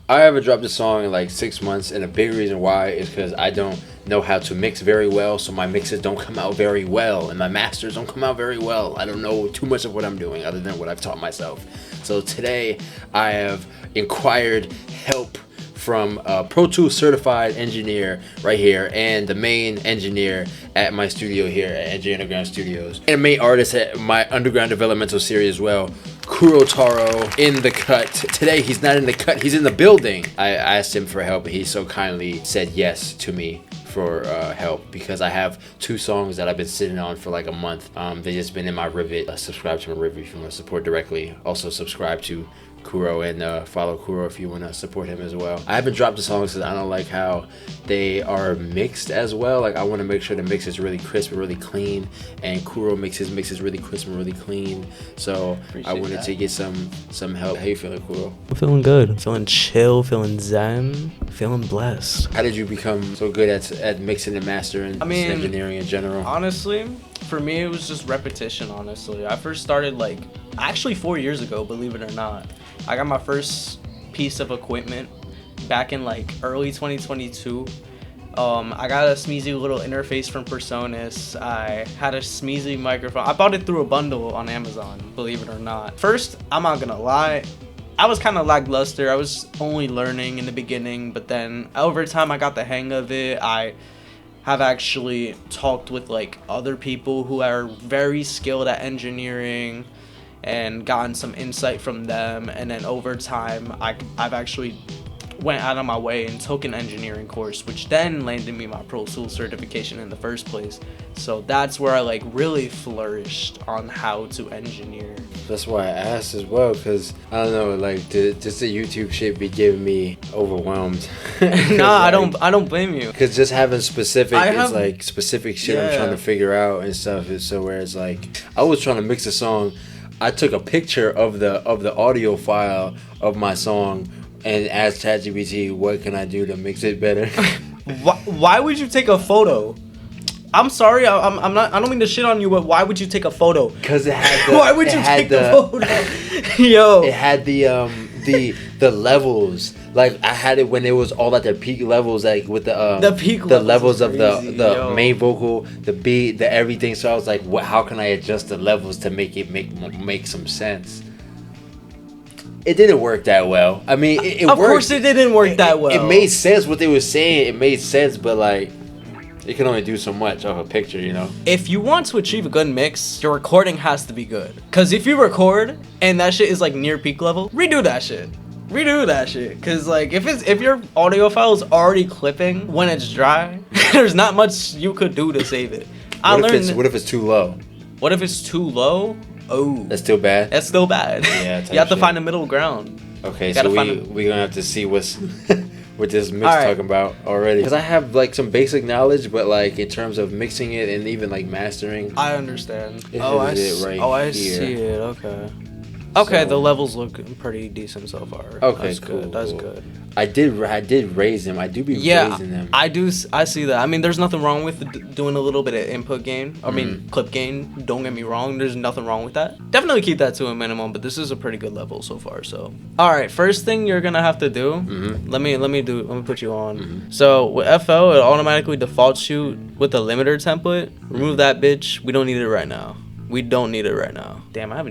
I haven't dropped a song in like 6 months, and a big reason why is because I don't know how to mix very well, so my mixes don't come out very well, and my masters don't come out very well. I don't know too much of what I'm doing other than what I've taught myself. So today I have inquired help from a Pro Tools certified engineer right here, and the main engineer at my studio here at NJ Underground Studios, and a main artist at my Underground Developmental series as well, Kuro Taro, in the cut. Today he's not in the cut, he's in the building. I asked him for help, and he so kindly said yes to me for help, because I have 2 songs that I've been sitting on for like a month. They just been in my Rivet. Subscribe to my Rivet if you want to support directly. Also subscribe to Kuro and follow Kuro if you want to support him as well. I haven't dropped the songs because I don't like how they are mixed as well. Like, I want to make sure the mix is really crisp and really clean, and Kuro makes his mixes really crisp and really clean. So I wanted to get some help. How you feeling, Kuro? I'm feeling good. I'm feeling chill, feeling zen, feeling blessed. How did you become so good at mixing and mastering, engineering in general? Honestly, for me, it was just repetition, honestly. I first started actually 4 years ago, believe it or not. I got my first piece of equipment back in early 2022. I got a smeezy little interface from Personas. I had a smeezy microphone. I bought it through a bundle on Amazon, believe it or not. First, I'm not gonna lie, I was kind of lackluster. I was only learning in the beginning, but then over time I got the hang of it. I have actually talked with other people who are very skilled at engineering and gotten some insight from them, and then over time I've actually went out of my way and took an engineering course, which then landed me my Pro Tools certification in the first place. So that's where I really flourished on how to engineer. That's why I asked as well, because I don't know, just the YouTube shit be giving me overwhelmed. Nah, I don't blame you. Because just having specific shit I'm trying to figure out and stuff is so where it's I was trying to mix a song. I took a picture of the audio file of my song and asked ChatGPT, what can I do to mix it better? Why would you take a photo? I'm sorry, I'm not. I don't mean to shit on you, but why would you take a photo? Because it had. Why would you take the photo? Yo, it had the levels. I had it when it was all at their peak levels, with the levels of the main vocal, the beat, the everything. So I was like, how can I adjust the levels to make it make some sense? It didn't work that well. I mean, it worked. Of course, it didn't work that well. It made sense what they were saying. It made sense, but it can only do so much off a picture, you know? If you want to achieve a good mix, your recording has to be good. Because if you record and that shit is near peak level, redo that shit. Because if your audio file is already clipping when it's dry, there's not much you could do to save it. What if it's too low? What if it's too low? Oh, that's still bad. Yeah, you have to find a middle ground. Okay, so we're gonna have to see what's what this mix talking about already, because I have some basic knowledge, but in terms of mixing it and even mastering, I understand. I see it. Okay, the levels look pretty decent so far. Okay, that's cool. Good. That's good. I did raise them. I do be raising them. I see that. I mean, there's nothing wrong with doing a little bit of input gain. I mean, clip gain. Don't get me wrong. There's nothing wrong with that. Definitely keep that to a minimum, but this is a pretty good level so far. So, all right. First thing you're gonna have to do. Mm-hmm. Let me put you on. Mm-hmm. So with FL, it automatically defaults you with the limiter template. Remove that bitch. We don't need it right now. Damn, I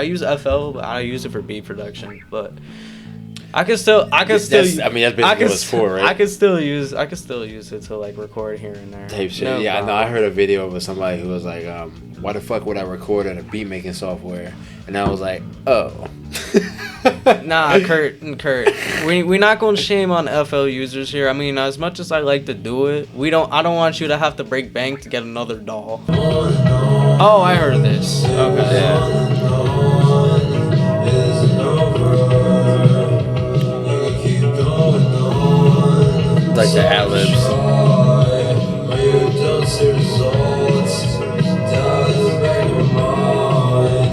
use FL, but I use it for beat production. But I can still. That's basically what it's for, right? I can still use it to record here and there. Type shit. Yeah, I know. I heard a video of somebody who was like, "Why the fuck would I record in a beat making software?" And I was like, "Oh." Nah, Kurt. We're not gonna shame on FL users here. I mean, as much as I like to do it, I don't want you to have to break bank to get another doll. Oh, I heard this. Okay. Yeah. Like the ad-libs.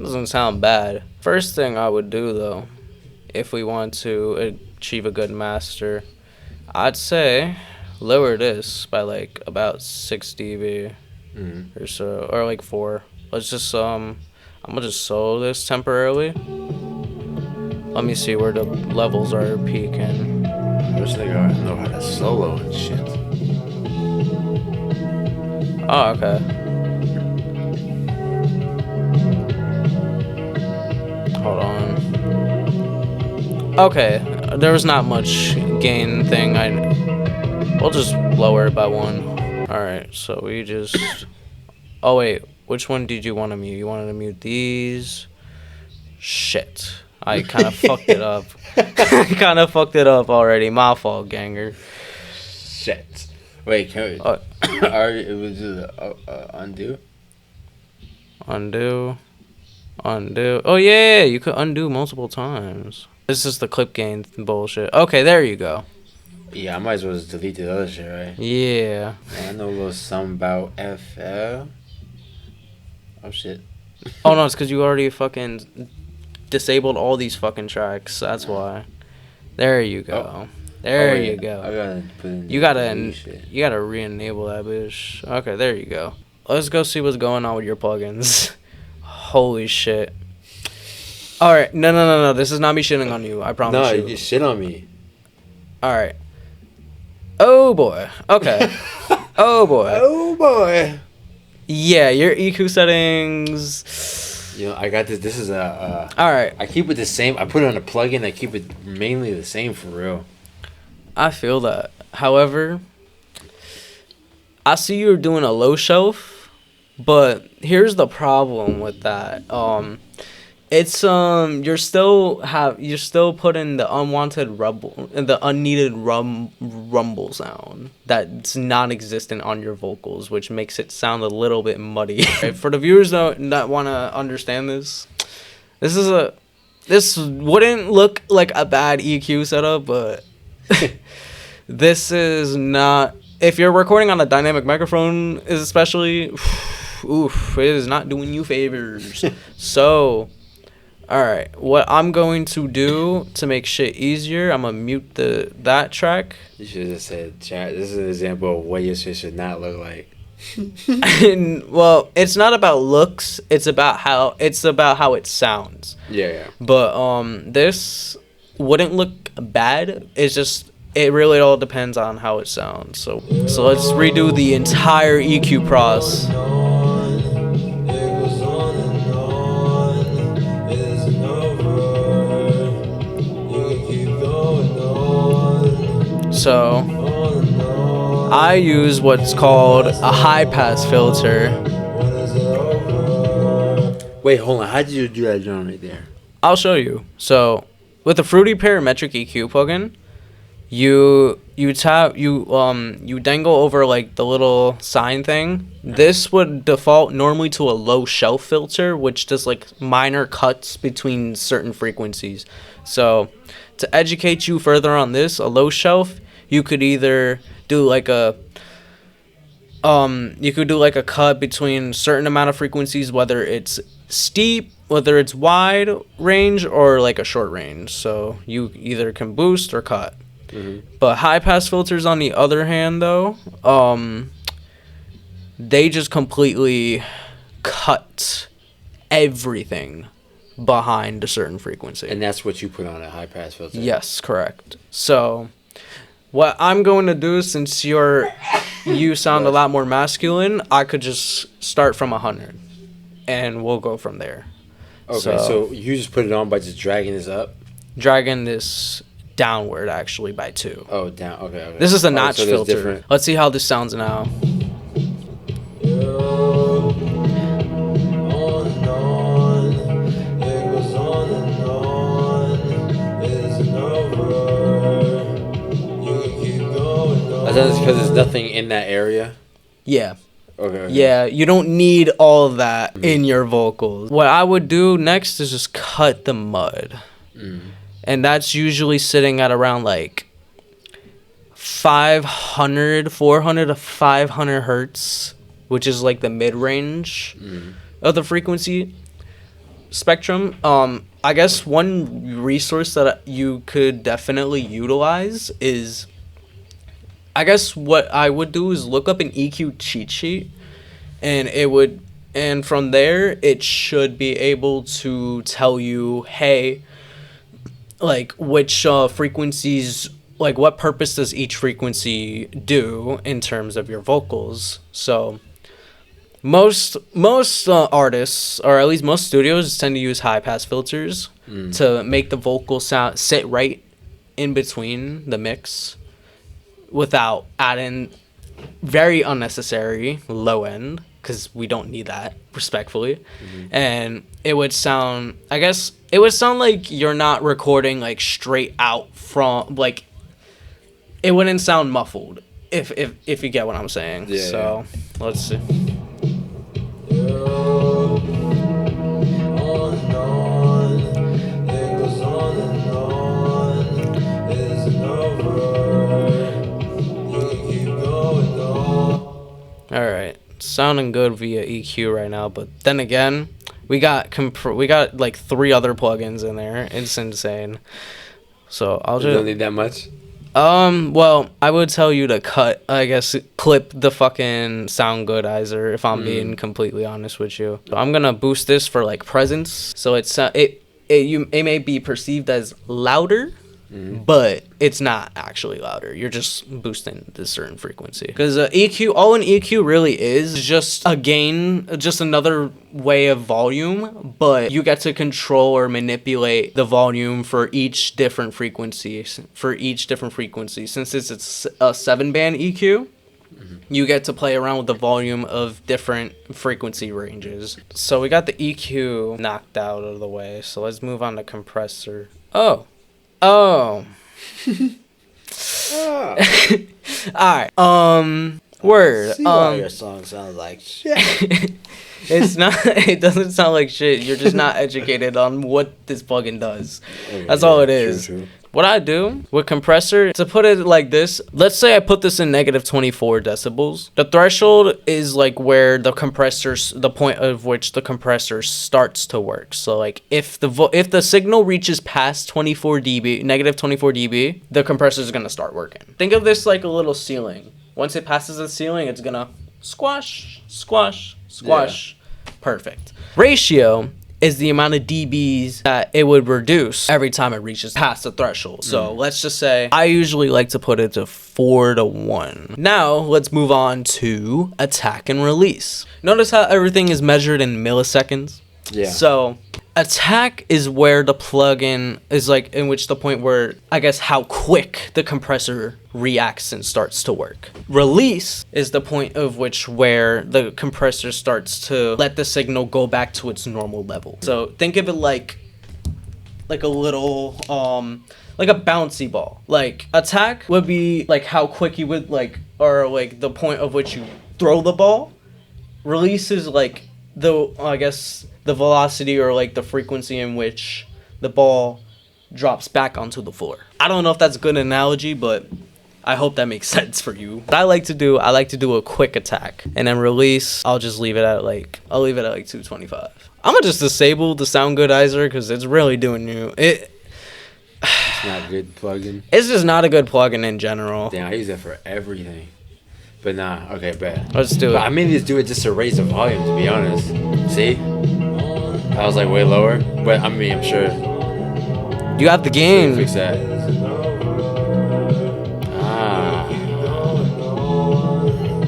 Doesn't sound bad. First thing I would do though, if we want to achieve a good master, I'd say lower this by about 6 dB or so, or 4. Let's just I'm gonna just solo this temporarily. Let me see where the levels are peaking. I wish they know how to solo and shit. Oh, okay. Hold on. Okay, there was not much gain thing. We'll just lower it by 1. All right, so we just. Oh wait, which one did you want to mute? You wanted to mute these. Shit, I kind of fucked it up. I kind of fucked it up already. My fault, ganger. Shit. Wait, can we? It was just undo. Undo. Oh yeah, you could undo multiple times. This is the clip gain bullshit. Okay, there you go. Yeah, I might as well just delete the other shit, right? Yeah. I know a little something about FL. Oh shit. Oh no, it's because you already fucking disabled all these fucking tracks. That's why. There you go. Oh. There Yeah. you go. I gotta put in You gotta re-enable that bitch. Okay, there you go. Let's go see what's going on with your plugins. Holy shit. All right, no. This is not me shitting on you. I promise No, you. you shit on me. All right. Oh boy. Okay. Oh boy. Oh boy. Yeah, your EQ settings. You know, I got this. This is a. All right. I keep it the same. I put it on a plugin. I keep it mainly the same for real. I feel that. However, I see you're doing a low shelf, but here's the problem with that. It's you're still putting the unwanted rumble and the unneeded rumble sound that's non-existent on your vocals, which makes it sound a little bit muddy. For the viewers that want to understand this wouldn't look like a bad EQ setup, but this is not. If you're recording on a dynamic microphone, especially, oof, it is not doing you favors. So. Alright, what I'm going to do to make shit easier, I'm going to mute that track. You should have said, chat, this is an example of what your shit should not look like. Well, it's not about looks, it's about how it sounds. Yeah. But this wouldn't look bad. It's just it really all depends on how it sounds. So let's redo the entire EQ process. So I use what's called a high pass filter. Wait, hold on. How did you do that drum right there? I'll show you. So with the Fruity Parametric EQ plugin, you dangle over like the little sign thing. This would default normally to a low shelf filter, which does like minor cuts between certain frequencies. So to educate you further on this, a low shelf, you could either do like a cut between certain amount of frequencies, whether it's steep, whether it's wide range, or like a short range. So you either can boost or cut. Mm-hmm. But high pass filters, on the other hand, though, they just completely cut everything behind a certain frequency. And that's what you put on a high pass filter? Yes, correct. So what I'm going to do, since you sound a lot more masculine, I could just start from 100 and we'll go from there. Okay, so you just put it on by just dragging this up? Dragging this downward, actually, by 2. Oh, down. Okay. This is a notch so filter. Different. Let's see how this sounds now. That's because there's nothing in that area? Yeah. Okay. Yeah, you don't need all of that in your vocals. What I would do next is just cut the mud. And that's usually sitting at around like 400 to 500 hertz, which is like the mid-range of the frequency spectrum. I guess one resource that you could definitely utilize is, I guess what I would do is look up an EQ cheat sheet, and from there it should be able to tell you, hey, like which frequencies, like what purpose does each frequency do in terms of your vocals. So most artists, or at least most studios, tend to use high pass filters to make the vocal sound sit right in between the mix without adding very unnecessary low end, because we don't need that, respectfully. And it would sound, I guess it would sound like you're not recording like straight out from, like, it wouldn't sound muffled, if you get what I'm saying. Yeah, so let's see. All right, sounding good via EQ right now, but then again, we got like 3 other plugins in there. It's insane. So I'll You just don't need that much. well, I would tell you to clip the fucking sound goodizer, if I'm being completely honest with you. So I'm gonna boost this for like presence, so it may be perceived as louder, but it's not actually louder. You're just boosting this certain frequency. Because EQ, all an EQ really is just a gain, just another way of volume, but you get to control or manipulate the volume for each different frequency. Since it's a 7-band EQ, you get to play around with the volume of different frequency ranges. So we got the EQ knocked out of the way. So let's move on to compressor. Oh. All right. Word. See why your song sounds like shit. It's not. It doesn't sound like shit. You're just not educated on what this plugin does. Okay, That's all it true, is. true. What I do with compressor, to put it like this, let's say I put this in negative 24 decibels. The threshold is like where the point of which the compressor starts to work. So like if the signal reaches past 24 dB, negative 24 dB, the compressor is gonna start working. Think of this like a little ceiling. Once it passes the ceiling, it's gonna squash, squash, squash. Yeah. Perfect. Ratio is the amount of dBs that it would reduce every time it reaches past the threshold. So let's just say I usually like to put it to 4:1. Now let's move on to attack and release. Notice how everything is measured in milliseconds? Yeah. So attack is where the plugin is, like, in which the point where, I guess, how quick the compressor reacts and starts to work. Release is the point of which where the compressor starts to let the signal go back to its normal level. So think of it like a little like a bouncy ball. Like attack would be like how quick you would or like the point of which you throw the ball. Release is like the velocity or like the frequency in which the ball drops back onto the floor. I don't know if that's a good analogy, but I hope that makes sense for you. What I like to do a quick attack, and then release, I'll leave it at like 225. I'm gonna just disable the sound goodizer because it's really doing you. It's not a good plugin. It's just not a good plugin in general. Damn, I use that for everything. But nah, okay, bad. Let's do it. I mainly just do it just to raise the volume, to be honest. See? I was like way lower, but I mean, I'm sure. You have the gain. Fix that.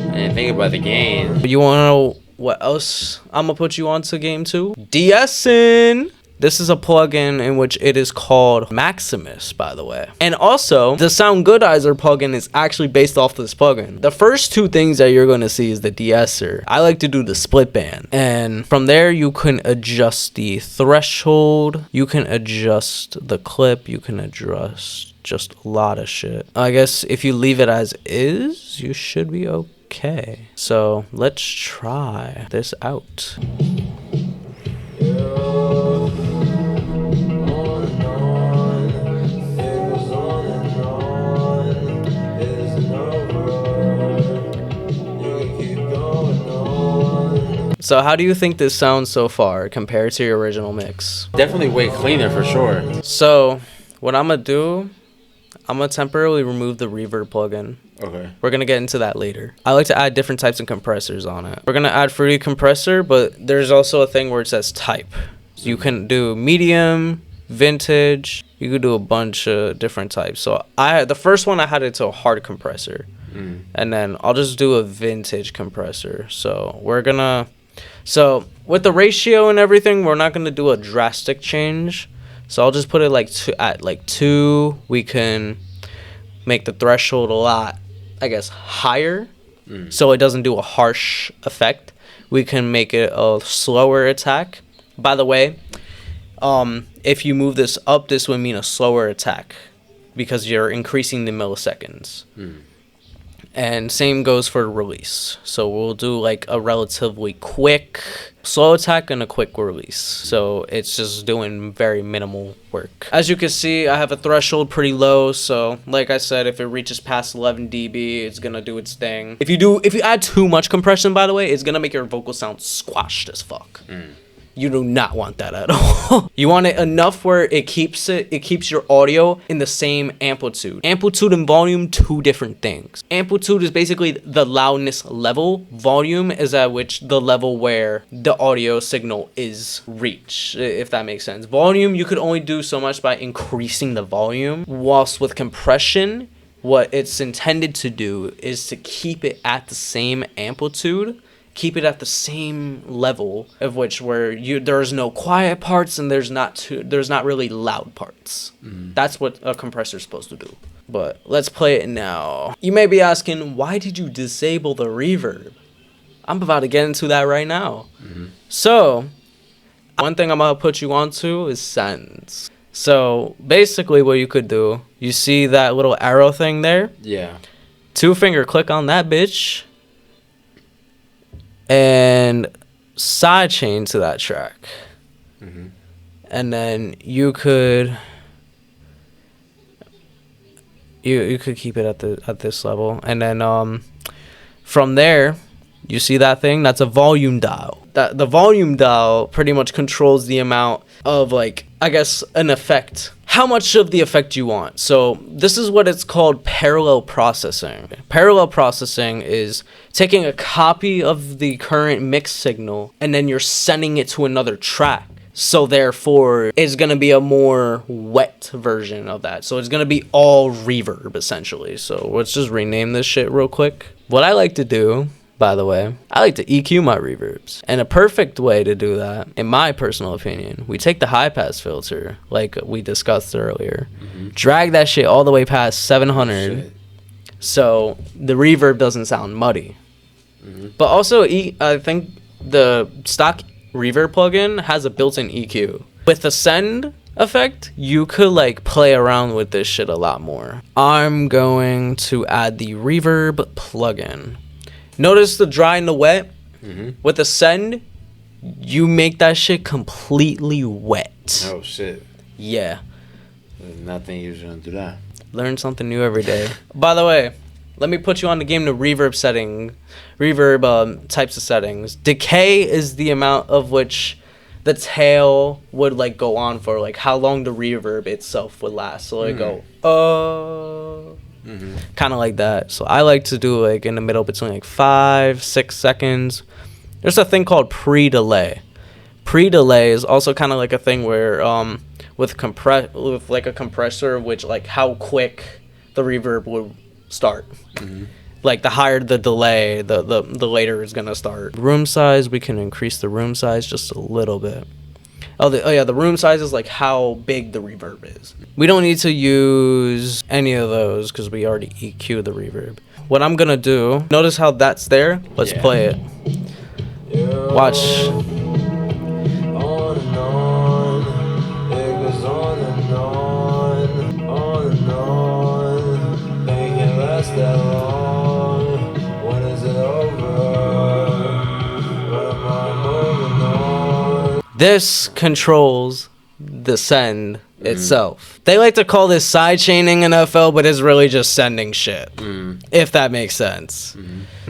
I didn't think about the gain. You wanna know what else I'm gonna put you onto game 2? De-essing. This is a plugin in which it is called Maximus, by the way. And also, the Sound Goodizer plugin is actually based off this plugin. The first 2 things that you're going to see is the de-esser. I like to do the split band. And from there, you can adjust the threshold. You can adjust the clip. You can adjust just a lot of shit. I guess if you leave it as is, you should be okay. So let's try this out. So how do you think this sounds so far compared to your original mix? Definitely way cleaner for sure. So what I'm gonna do, I'm gonna temporarily remove the reverb plugin. Okay. We're gonna get into that later. I like to add different types of compressors on it. We're gonna add Fruity Compressor, but there's also a thing where it says type. So you can do medium, vintage. You could do a bunch of different types. So the first one I had it to a hard compressor. And then I'll just do a vintage compressor. So so with the ratio and everything, we're not gonna do a drastic change. So I'll just put it at 2. We can make the threshold a lot, I guess, higher, so it doesn't do a harsh effect. We can make it a slower attack. By the way, if you move this up, this would mean a slower attack because you're increasing the milliseconds. And same goes for release. So we'll do like a relatively quick slow attack and a quick release. So it's just doing very minimal work. As you can see, I have a threshold pretty low. So like I said, if it reaches past 11 dB, it's gonna do its thing. If you add too much compression, by the way, it's gonna make your vocal sound squashed as fuck. You do not want that at all. You want it enough where it keeps your audio in the same amplitude. Amplitude and volume, 2 different things. Amplitude is basically the loudness level. Volume is at which the level where the audio signal is reached, if that makes sense. Volume, you could only do so much by increasing the volume. Whilst with compression, what it's intended to do is to keep it at the same amplitude, keep it at the same level of which where there's no quiet parts and there's not really loud parts. That's what a compressor is supposed to do. But let's play it now. You may be asking, why did you disable the reverb? I'm about to get into that right now. So one thing I'm gonna put you onto is sends. So basically what you could do, you see that little arrow thing there? Yeah. 2-finger click on that bitch and sidechain to that track. And then you could you could keep it at this level, and then from there, you see that thing? That's a volume dial. The volume dial pretty much controls the amount of, like, I guess, an effect. How much of the effect you want. So this is what it's called, parallel processing. Parallel processing is taking a copy of the current mix signal and then you're sending it to another track. So therefore, it's going to be a more wet version of that. So it's going to be all reverb, essentially. So let's just rename this shit real quick. What I like to do, by the way, I like to EQ my reverbs. And a perfect way to do that, in my personal opinion, we take the high pass filter, like we discussed earlier, drag that shit all the way past 700, so the reverb doesn't sound muddy. But also, I think the stock reverb plugin has a built-in EQ. With the send effect, you could like play around with this shit a lot more. I'm going to add the reverb plugin. Notice the dry and the wet. With the send, you make that shit completely wet. Oh shit. Yeah. There's nothing usually gonna do that. Learn something new every day. By the way, let me put you on the game to reverb types of settings. Decay is the amount of which the tail would like go on for, like how long the reverb itself would last. So it go kind of like that. So I like to do like in the middle between like 5-6 seconds. There's a thing called pre-delay. Pre-delay is also kind of like a thing where with like a compressor, which like how quick the reverb would start. Like the higher the delay, the later it's gonna start. Room size, we can increase the room size just a little bit. The room size is like how big the reverb is. We don't need to use any of those because we already EQ the reverb. What I'm gonna do, notice how that's there? Let's play it. Watch. On and on, it goes on and on and on. Ain't it last that long? When is it over? When am I moving on? This controls the send itself. They like to call this sidechaining in FL, but it's really just sending shit. If that makes sense.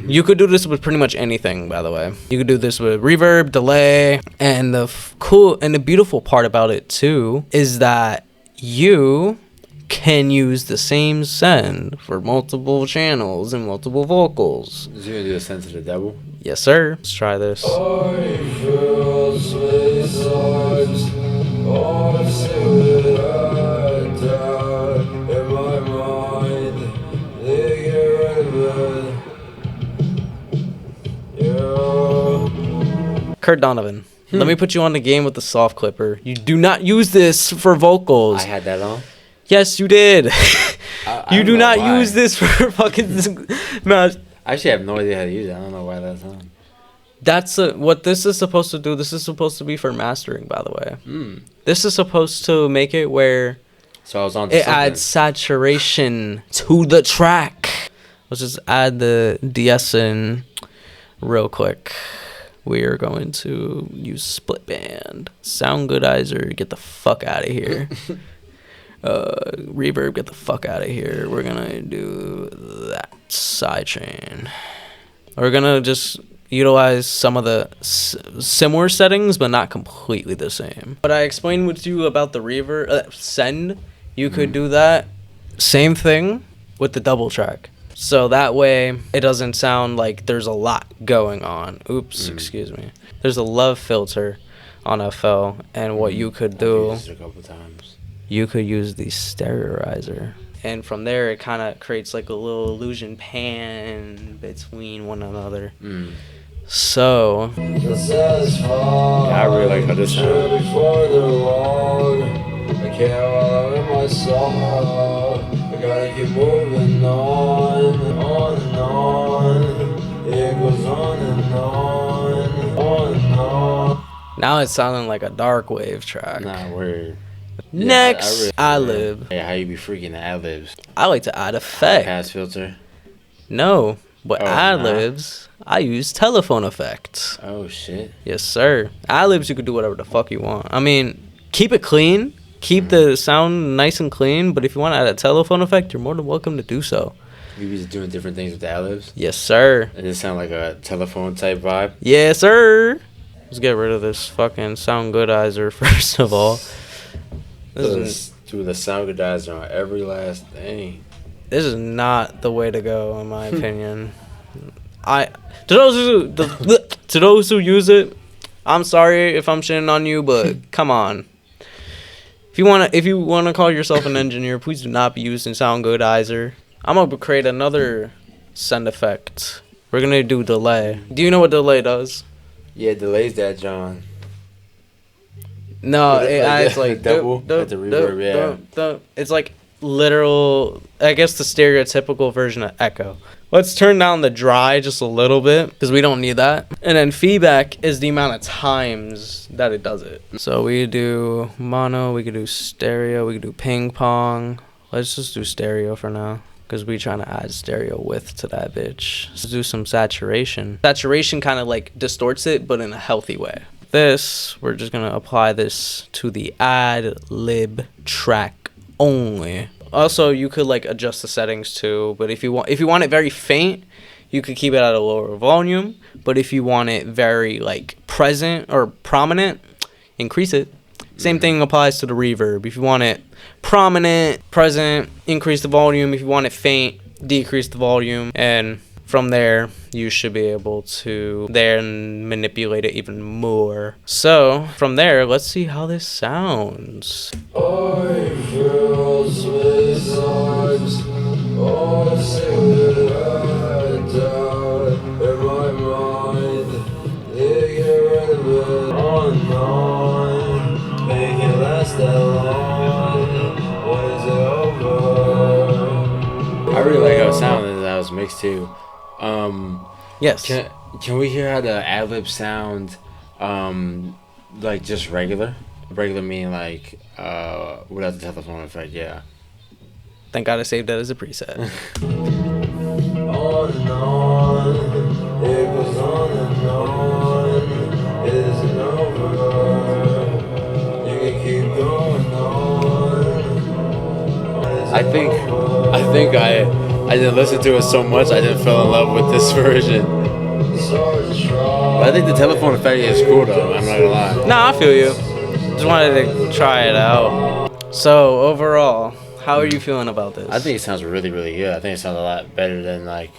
You could do this with pretty much anything, by the way. You could do this with reverb, delay, and the cool and the beautiful part about it too is that you can use the same send for multiple channels and multiple vocals. Is you gonna do a send to the devil? Yes, sir. Let's try this. Are you filled with swords? Oh, see what I doubt in my mind. They get rid of it. Yeah. Kurt Donovan. Let me put you on the game with the soft clipper. You do not use this for vocals. I had that on. Yes, you did. I You don't do know not why. use this for fucking man. I actually have no idea how to use it. I don't know why that's on. That's what this is supposed to do. This is supposed to be for mastering, by the way. Mm. This is supposed to make it where So I was on to it something. adds saturation to the track. Let's just add the DS in real quick. We are going to use split band. Sound goodizer, get the fuck out of here. Reverb, get the fuck out of here. We're gonna do that sidechain. We're gonna just utilize some of the similar settings, but not completely the same. But I explained with you about the reverb send. You could do that same thing with the double track. So that way it doesn't sound like there's a lot going on. Oops, excuse me. There's a love filter on FL, and what you could do, I've used it a couple times. you could use the stereoizer. And from there, it kind of creates like a little illusion pan between one another. Mm. So, I really like how this sounds. Before they're long, I can't while I'm in my song. I gotta keep moving on and on. It goes on and on and on. now it's sounding like a dark wave track. Nah, word. Next, ad-lib. Yeah, how you be freaking the ad-libs? I like to add effect. Pass filter. No, but Oh, nah. ad-libs, I use telephone effects. Oh, shit. Yes, sir. Ad-libs, you could do whatever the fuck you want. I mean, keep it clean. Keep the sound nice and clean. But if you want to add a telephone effect, you're more than welcome to do so. You be doing different things with the ad-libs? Yes, sir. And it sound like a telephone type vibe? Yes, sir. Let's get rid of this fucking sound goodizer first of all. Do the sound goodizer on every last thing. This is not the way to go, in my opinion. To those who use it, I'm sorry if I'm shitting on you, but come on. If you wanna call yourself an engineer, please do not be using sound goodizer. I'm gonna create another send effect. We're gonna do delay. Do you know what delay does? Yeah, delays that, John. No, Like it adds like double, like the reverb, yeah. It's like literal, I guess the stereotypical version of echo. Let's turn down the dry just a little bit because we don't need that. And then feedback is the amount of times that it does it. So we do mono, we could do stereo, we could do ping pong. Let's just do stereo for now because we trying to add stereo width to that bitch. Let's do some saturation. Saturation kind of like distorts it, but in a healthy way. This, we're just gonna apply this to the ad lib track only. Also, you could like adjust the settings too, but if you want it very faint, you could keep it at a lower volume. But if you want it very like present or prominent, increase it. Same thing applies to the reverb. If you want it prominent, present, increase the volume. If you want it faint, decrease the volume. And from there, you should be able to then manipulate it even more. So from there, let's see how this sounds. I feel sweet songs. Oh, see what I doubt in my mind. They get rid of it on. Make it last that long. When is it over? I really like how it sounded as I was mixed too. Yes. Can we hear how the ad lib sound, like just regular? Regular meaning like without the telephone effect, yeah. Thank God I saved that as a preset. On and on, it goes on and on. It isn't over. You can keep going on. I think I didn't listen to it so much I didn't fall in love with this version. But I think the telephone effect is cool though, I'm not gonna lie. Nah, I feel you. Just wanted to try it out. So overall, how are you feeling about this? I think it sounds really, really good. I think it sounds a lot better than like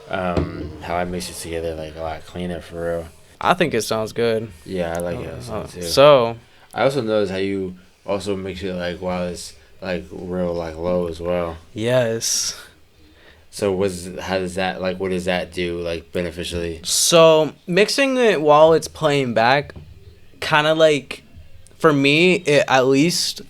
how I mix it together, like a lot cleaner for real. I think it sounds good. Yeah, I like it. It sounds too. So I also noticed how you also mix it like while it's like real like low as well. Yes. So how does that like what does that do like beneficially? So mixing it while it's playing back, kind of like, for me, it at least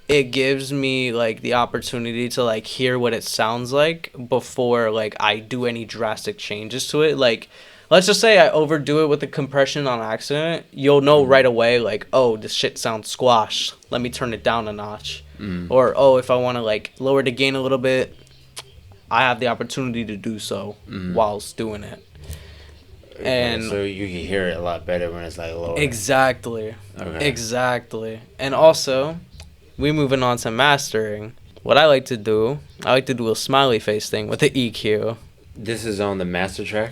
it gives me like the opportunity to like hear what it sounds like before like I do any drastic changes to it. Like, let's just say I overdo it with the compression on accident, you'll know right away like, oh, this shit sounds squashed. Let me turn it down a notch. Or oh, if I want to like lower the gain a little bit, I have the opportunity to do so whilst doing it. And so you can hear it a lot better when it's like lower. exactly. Okay. Exactly. And also, we moving on to mastering. What I like to do a smiley face thing with the EQ. This is on the master track.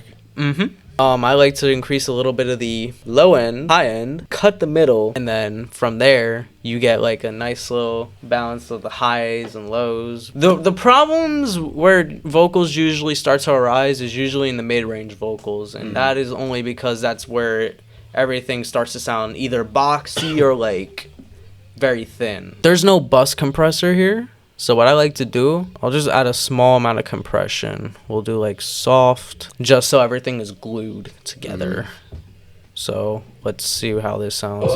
I like to increase a little bit of the low end, high end, cut the middle, and then from there you get like a nice little balance of the highs and lows. The problems where vocals usually start to arise is usually in the mid-range vocals, and that is only because that's where everything starts to sound either boxy or like very thin. There's no bus compressor here. So what I like to do, I'll just add a small amount of compression. We'll do like soft, just so everything is glued together. So let's see how this sounds.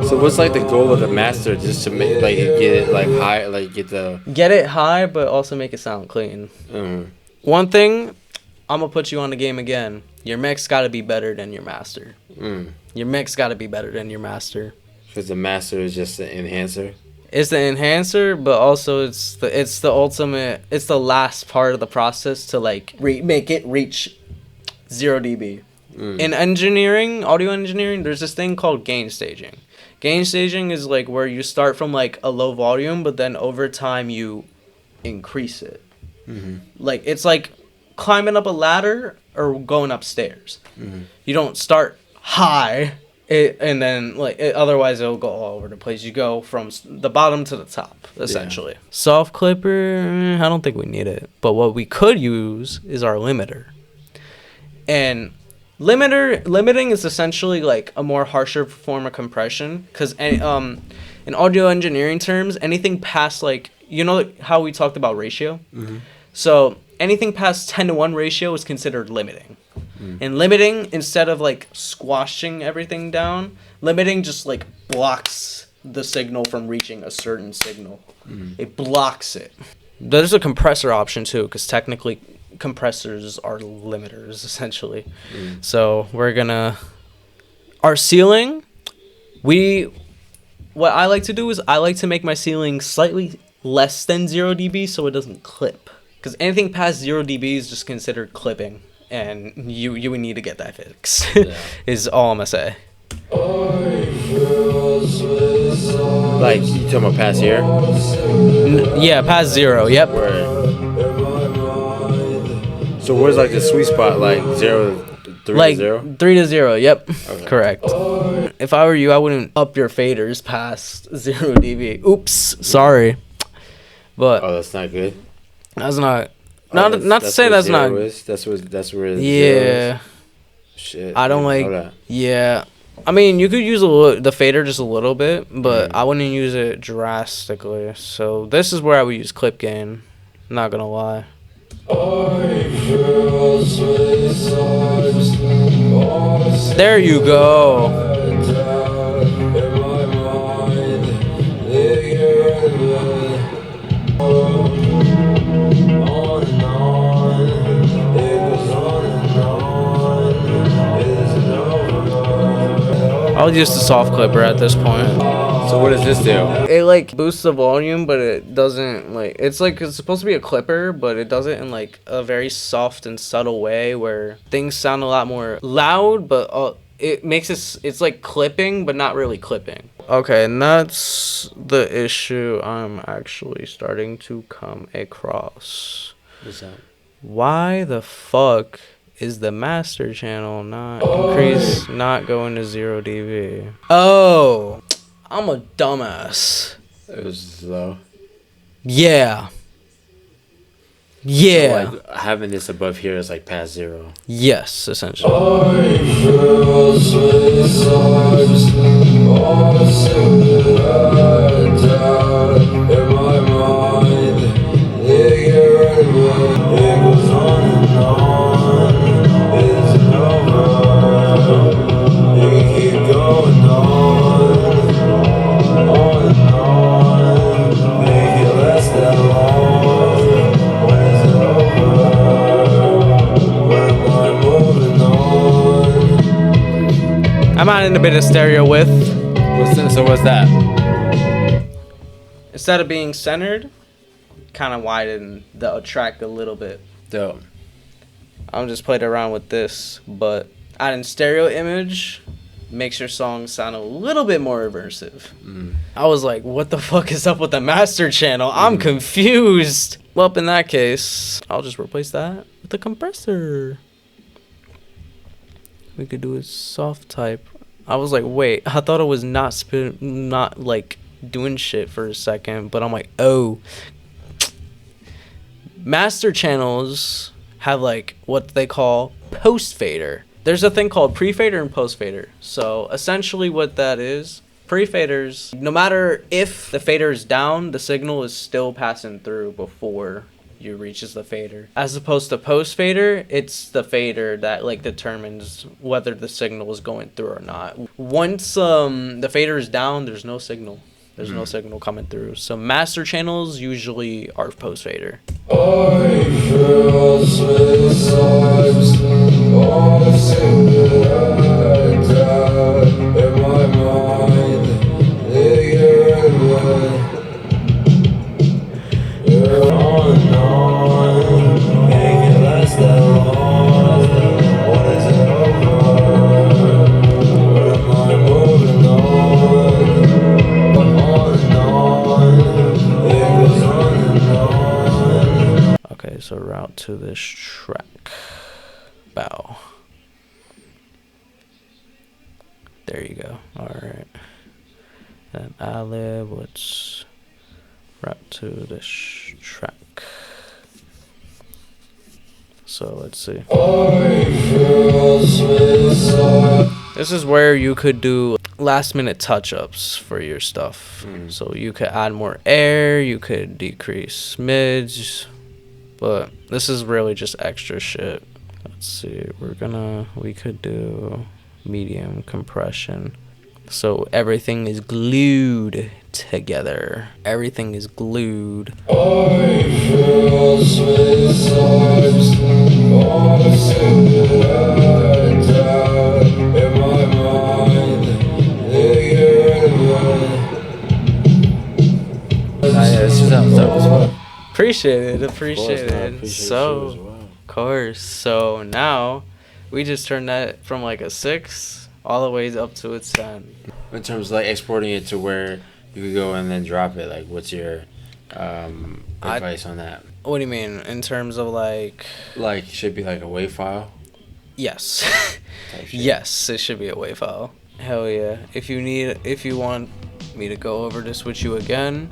So what's like the goal of the master? Just to make like get it like high, like Get it high, but also make it sound clean. One thing, I'm gonna put you on the game again. Your mix gotta be better than your master. Your mix gotta be better than your master. Because the master is just the enhancer. It's the enhancer, but also it's the ultimate. It's the last part of the process to like make it reach 0 dB. In engineering, audio engineering, there's this thing called gain staging. Gain staging is like where you start from like a low volume, but then over time you increase it. Like it's like climbing up a ladder or going upstairs. You don't start high and then otherwise it'll go all over the place. You go from the bottom to the top essentially. Soft clipper, I don't think we need it, but what we could use is our limiter. And limiting is essentially like a more harsher form of compression, because in audio engineering terms, anything past like, you know how we talked about ratio? So anything past 10-to-1 ratio is considered limiting. And limiting, instead of like squashing everything down, limiting just like blocks the signal from reaching a certain signal. It blocks it. There's a compressor option too, because technically compressors are limiters essentially. So we're gonna, our ceiling, what I like to do is I like to make my ceiling slightly less than 0 dB so it doesn't clip. Because anything past 0 dB is just considered clipping, and you would need to get that fixed. Is all I'm gonna say. Like you talking about past here? Yeah, past 0. Yep. So where's like the sweet spot? Like 0 3 like to 0? 3 to 0. Yep. Okay. Correct. If I were you, I wouldn't up your faders past 0 dB. Oops. Sorry. But Oh, that's not good. that's not to say that's not. That's where. Yeah. Shit. I don't know like. that. Yeah. I mean, you could use the fader just a little bit, but I wouldn't use it drastically. So this is where I would use clip gain. Not gonna lie. There you go. I'll use the soft clipper at this point. So what does this do? It like boosts the volume, but it doesn't like, it's supposed to be a clipper, but it does it in like a very soft and subtle way where things sound a lot more loud, but it makes it's like clipping, but not really clipping. Okay, and that's the issue I'm actually starting to come across. What's that? Why the fuck is the master channel not going to 0 dB? Oh, I'm a dumbass. It was low. Yeah. Yeah. So, like having this above here is like past 0. Yes, essentially. I feel sweet songs, all silhouetted in my mind. They get rid of it goes on and on. It's over. It can keep going on and on. Make it last that long. When is it over? When am I moving on? I'm adding a bit of stereo width. So what's that? Instead of being centered, kind of widen the track a little bit. Dope. I'm just playing around with this, but adding stereo image makes your song sound a little bit more immersive. I was like, what the fuck is up with the master channel? I'm confused. Well, in that case, I'll just replace that with the compressor. We could do a soft type. I was like, wait, I thought it was not like doing shit for a second, but I'm like, oh. Master channels have like what they call post fader. There's a thing called pre-fader and post-fader. So essentially what that is, pre-faders, no matter if the fader is down, the signal is still passing through before you reaches the fader. As opposed to post-fader, it's the fader that like determines whether the signal is going through or not. Once the fader is down, there's no signal. There's no signal coming through. So master channels usually are post-fader. I feel sweet songs, all silhouetted in my mind. They get you're on and on. Make it last that long. When is it over? When am I moving on? On and on. It goes on and on. Okay, so route to this track. Bow. There you go. Alright. And ad-lib, let's route to this track. So let's see. This is where you could do last minute touch-ups for your stuff. So you could add more air, you could decrease mids, but this is really just extra shit. Let's see, we could do medium compression. So everything is glued together. Everything is glued. I feel sweet songs, all silhouetted in my mind. They get This is dope as well. Appreciate it. Appreciate you as So, well. of course. So now we just turned that from like a 6 all the way up to a 10. In terms of like exporting it to where you could go and then drop it, like what's your advice on that? What do you mean in terms of like? Like should be like a WAV file. Yes. Type shit. Yes, it should be a WAV file. Hell yeah. If you want me to go over this with you again,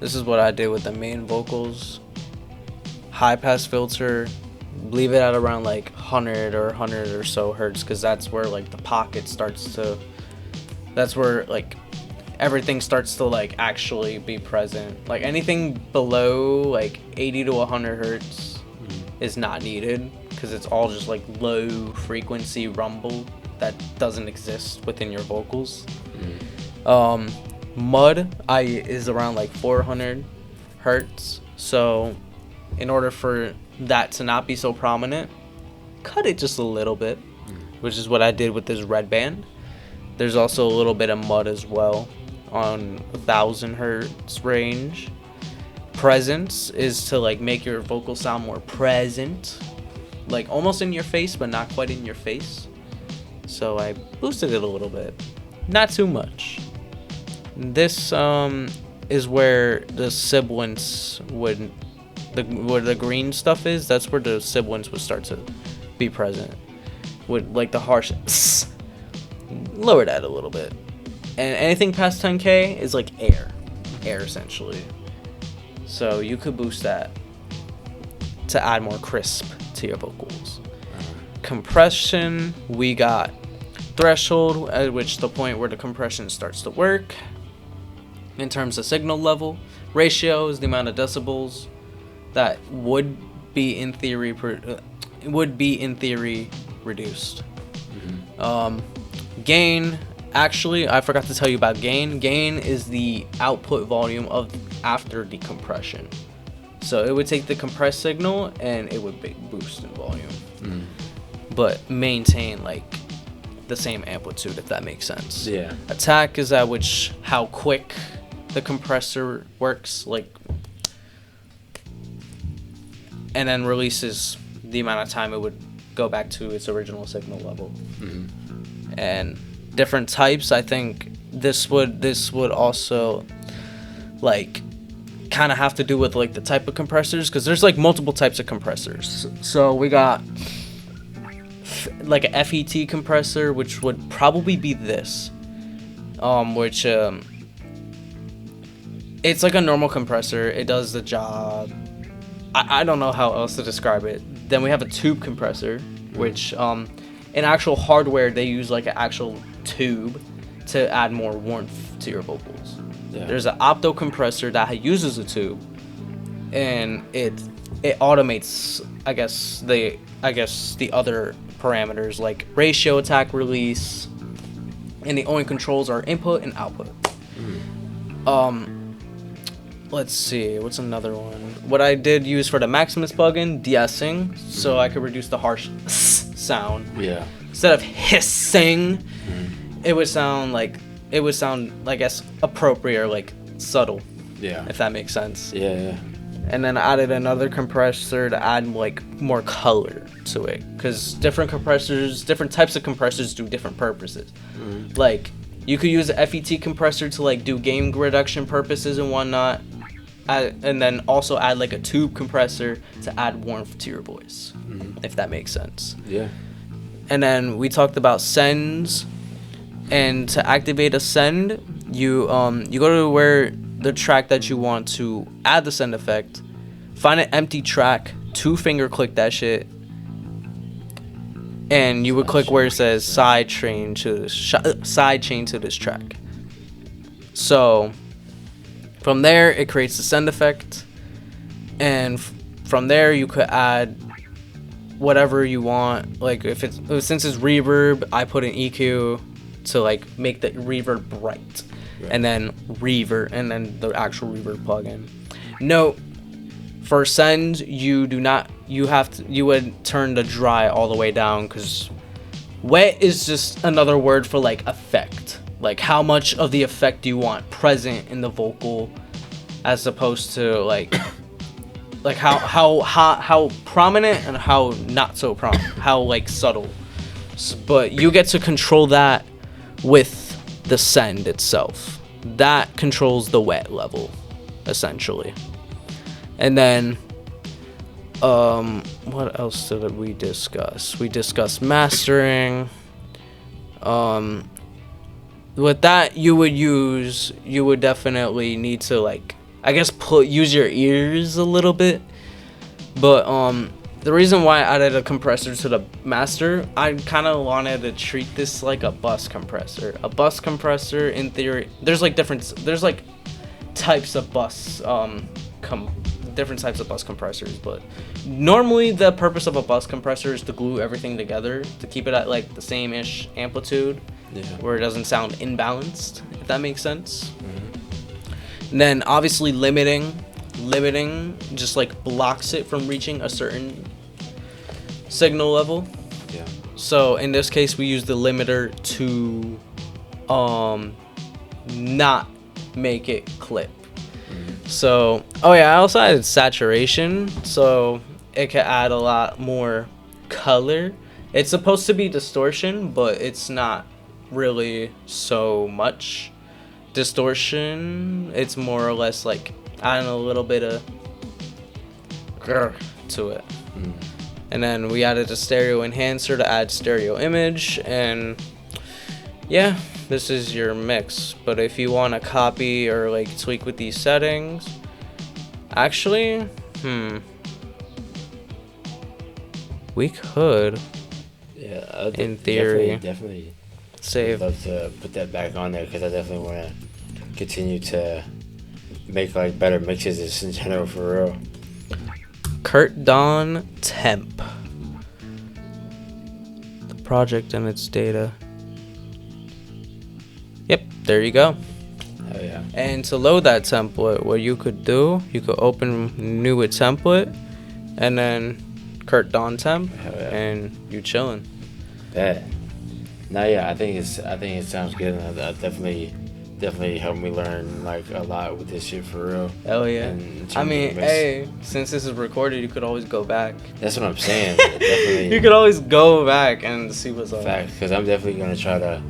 this is what I did with the main vocals. High pass filter, leave it at around like 100 or 100 or so hertz, because that's where like the pocket starts to, that's where like everything starts to like actually be present. Like anything below like 80 to 100 hertz is not needed, because it's all just like low frequency rumble that doesn't exist within your vocals. Mud is around like 400 hertz, so in order for that to not be so prominent, cut it just a little bit, which is what I did with this red band. There's also a little bit of mud as well on 1000 hertz range. Presence is to like make your vocal sound more present, like almost in your face but not quite in your face. So I boosted it a little bit, not too much. This is where the sibilance would, where the green stuff is, that's where the sibilance would start to be present. With like the harsh, lower that a little bit. And anything past 10K is like air essentially. So you could boost that. to add more crisp to your vocals. Compression, we got threshold, at which the point where the compression starts to work. In terms of signal level, ratio is the amount of decibels that would be in theory reduced. Gain, actually, I forgot to tell you about gain. Gain is the output volume of after decompression. So it would take the compressed signal and it would boost in volume, but maintain like the same amplitude, if that makes sense. Yeah. Attack is at which how quick the compressor works, like, and then release is the amount of time it would go back to its original signal level. And different types, I think this would also like kind of have to do with like the type of compressors, because there's like multiple types of compressors. So we got like a FET compressor, which would probably be this, which it's like a normal compressor. It does the job. I don't know how else to describe it. Then we have a tube compressor, which in actual hardware they use like an actual tube to add more warmth to your vocals. Yeah. There's an opto compressor that uses a tube, and it automates I guess the other parameters like ratio, attack, release, and the only controls are input and output. Let's see, what's another one? What I did use for the Maximus plugin, de-essing, so I could reduce the harsh sound. Yeah. Instead of hissing, it would sound, I guess, appropriate or like subtle. Yeah. If that makes sense. Yeah. And then I added another compressor to add like more color to it, because different types of compressors do different purposes. Like you could use a FET compressor to like do gain reduction purposes and whatnot, and then also add like a tube compressor to add warmth to your voice, if that makes sense. Yeah. And then we talked about sends, and to activate a send, you go to where the track that you want to add the send effect, find an empty track, 2-finger click that shit, and you would click where it says side chain to this track. So from there it creates the send effect, and from there you could add whatever you want. Like since it's reverb, I put an EQ to like make the reverb bright. Right. And then reverb, and then the actual reverb plugin. Note, for send, you would turn the dry all the way down, because wet is just another word for like effect. Like how much of the effect do you want present in the vocal, as opposed to like how prominent and how not so prominent, how like subtle. But you get to control that with the send itself. That controls the wet level, essentially. And then what else did we discuss? We discussed mastering. With that, you would definitely need to like, I guess, use your ears a little bit. But the reason why I added a compressor to the master, I kind of wanted to treat this like a bus compressor. A bus compressor, in theory, there's like types of bus different types of bus compressors, but normally the purpose of a bus compressor is to glue everything together to keep it at like the same-ish amplitude, where it doesn't sound imbalanced, if that makes sense. And then obviously limiting just like blocks it from reaching a certain signal level. Yeah. So in this case we use the limiter to not make it clip. So I also added saturation, so it can add a lot more color. It's supposed to be distortion, but it's not really so much distortion. It's more or less like adding a little bit of to it. And then we added a stereo enhancer to add stereo image, and yeah, this is your mix. But if you want to copy or like tweak with these settings, actually we could Yeah, In theory. definitely save. love to put that back on there because I definitely want to continue to make like better mixes just in general for real. Kurt Dawn Temp. The project and its data. Yep, there you go. Hell yeah. And to load that template, what you could do, you could open new with template, and then Kurt Dawn Temp, Hell yeah. and you chilling. Bet. No, yeah, I think it sounds good, and that definitely helped me learn like a lot with this shit for real. Hell yeah. And in terms I of mean, mix- hey, since this is recorded, you could always go back. That's what I'm saying. Definitely. You could always go back and see what's up. Fact, because I'm definitely gonna try to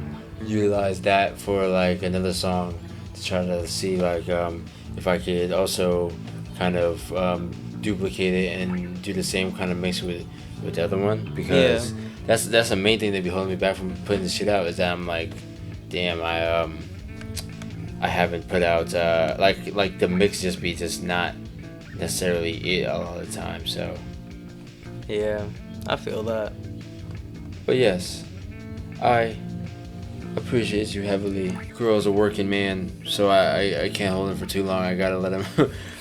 utilize that for like another song to try to see like if I could also kind of duplicate it and do the same kind of mix with the other one, because that's the main thing that be holding me back from putting this shit out, is that I'm like, damn, I haven't put out like the mix just not necessarily it all the time. So Yeah, I feel that. but yes, I appreciate you heavily. Kuro's a working man, so I can't hold him for too long. I gotta let him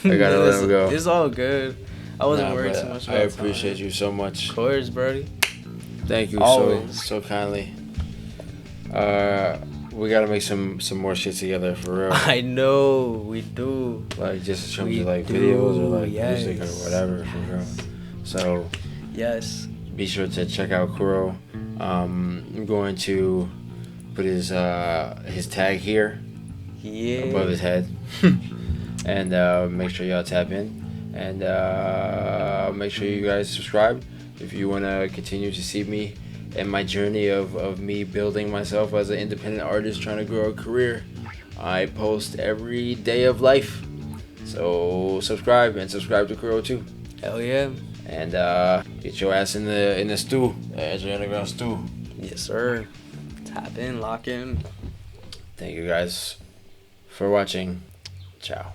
let him go. It's all good. I wasn't worried but too much I about appreciate time. you so much. Of course, Brody. Thank you Always. so kindly. We gotta make some more shit together for real. I know, we do. Like just in terms We of like do, videos or like music or yes. whatever for real. So Yes. be sure to check out Kuro. I'm going to put his tag here Yeah. above his head, and make sure y'all tap in, and make sure you guys subscribe if you want to continue to see me and my journey of me building myself as an independent artist trying to grow a career. I post every day of life, so subscribe to Kuro too, Hell yeah. and get your ass in the stew, the Edge Underground stew. Yes, sir. Tap in, lock in. Thank you guys for watching. Ciao.